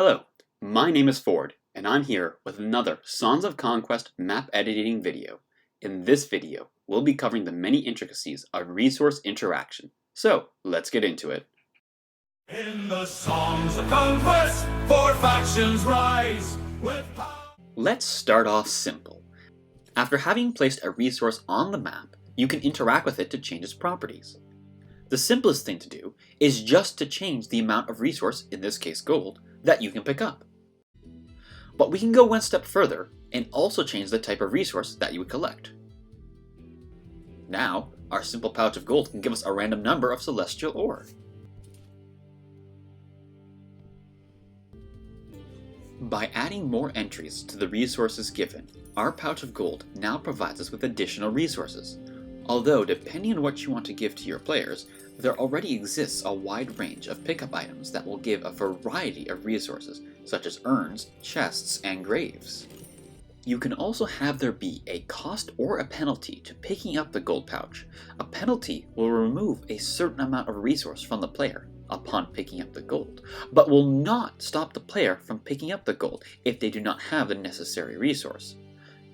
Hello, my name is Forde, and I'm here with another Songs of Conquest map editing video. In this video, we'll be covering the many intricacies of resource interaction. So, let's get into it. In the Songs of Conquest, 4 factions rise with power. Let's start off simple. After having placed a resource on the map, you can interact with it to change its properties. The simplest thing to do is just to change the amount of resource, in this case gold, that you can pick up. But we can go one step further and also change the type of resource that you would collect. Now, our simple pouch of gold can give us a random number of celestial ore. By adding more entries to the resources given, our pouch of gold now provides us with additional resources. Although, depending on what you want to give to your players, there already exists a wide range of pickup items that will give a variety of resources, such as urns, chests, and graves. You can also have there be a cost or a penalty to picking up the gold pouch. A penalty will remove a certain amount of resource from the player upon picking up the gold, but will not stop the player from picking up the gold if they do not have the necessary resource.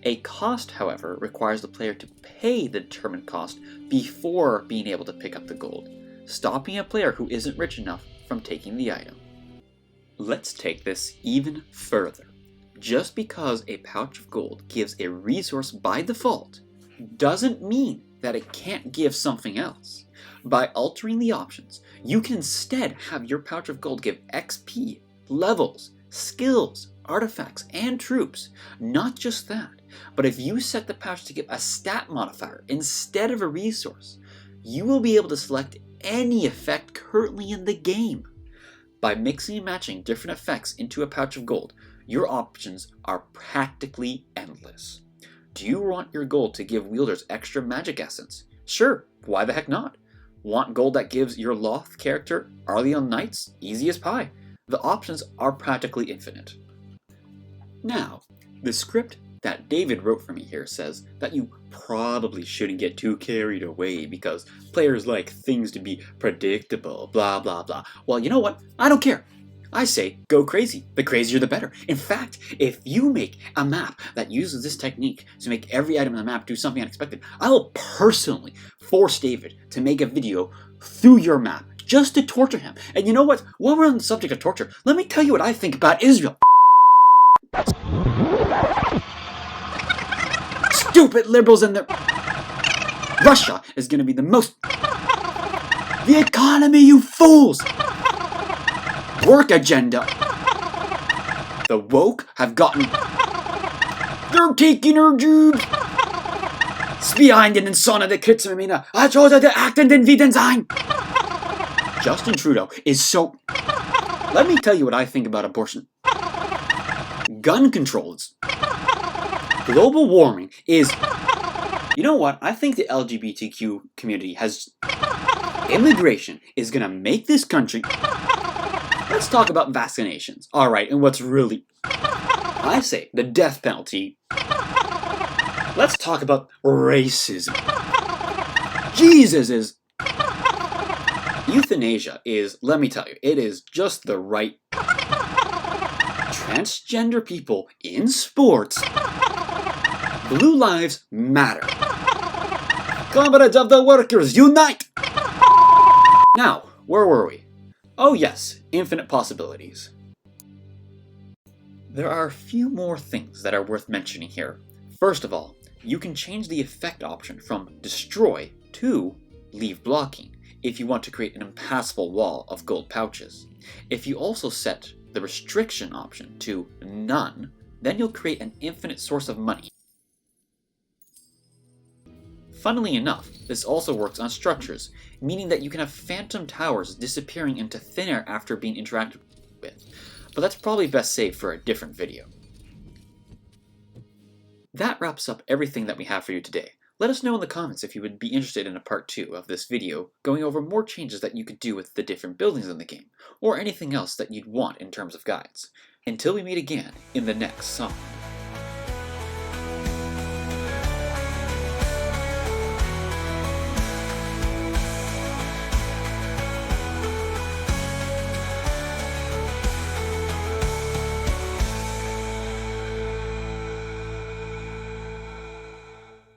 A cost, however, requires the player to pay the determined cost before being able to pick up the gold, stopping a player who isn't rich enough from taking the item. Let's take this even further. Just because a pouch of gold gives a resource by default, doesn't mean that it can't give something else. By altering the options, you can instead have your pouch of gold give XP, levels, skills, artifacts, and troops. Not just that, but if you set the pouch to give a stat modifier instead of a resource, you will be able to select any effect currently in the game. By mixing and matching different effects into a pouch of gold, your options are practically endless. Do you want your gold to give wielders extra magic essence? Sure, why the heck not? Want gold that gives your Loth character Arleon Knights? Easy as pie. The options are practically infinite. Now, the script that David wrote for me here says that you probably shouldn't get too carried away because players like things to be predictable, blah blah blah. Well, you know what? I don't care. I say go crazy. The crazier the better. In fact, if you make a map that uses this technique to make every item in the map do something unexpected, I will personally force David to make a video through your map just to torture him. And you know what? While we're on the subject of torture, let me tell you what I think about Israel. Stupid liberals and their... Russia is going to be the most... The economy, you fools! Work agenda. The woke have gotten... They're taking our jobs! Behind den Sonne Kritzmina. I chose to act in den Wieden sein. Justin Trudeau is so... Let me tell you what I think about abortion. Gun controls. Global warming is... You know what? I think the LGBTQ community has... Immigration is gonna make this country... Let's talk about vaccinations. Alright, and what's really... I say the death penalty. Let's talk about racism. Jesus is... Euthanasia is, let me tell you, it is just the right... Transgender people in sports... Blue lives matter. Comrades of the workers, unite! Now, where were we? Oh yes, infinite possibilities. There are a few more things that are worth mentioning here. First of all, you can change the effect option from destroy to leave blocking if you want to create an impassable wall of gold pouches. If you also set the restriction option to none, then you'll create an infinite source of money. Funnily enough, this also works on structures, meaning that you can have phantom towers disappearing into thin air after being interacted with, but that's probably best saved for a different video. That wraps up everything that we have for you today. Let us know in the comments if you would be interested in a part 2 of this video, going over more changes that you could do with the different buildings in the game, or anything else that you'd want in terms of guides. Until we meet again in the next song.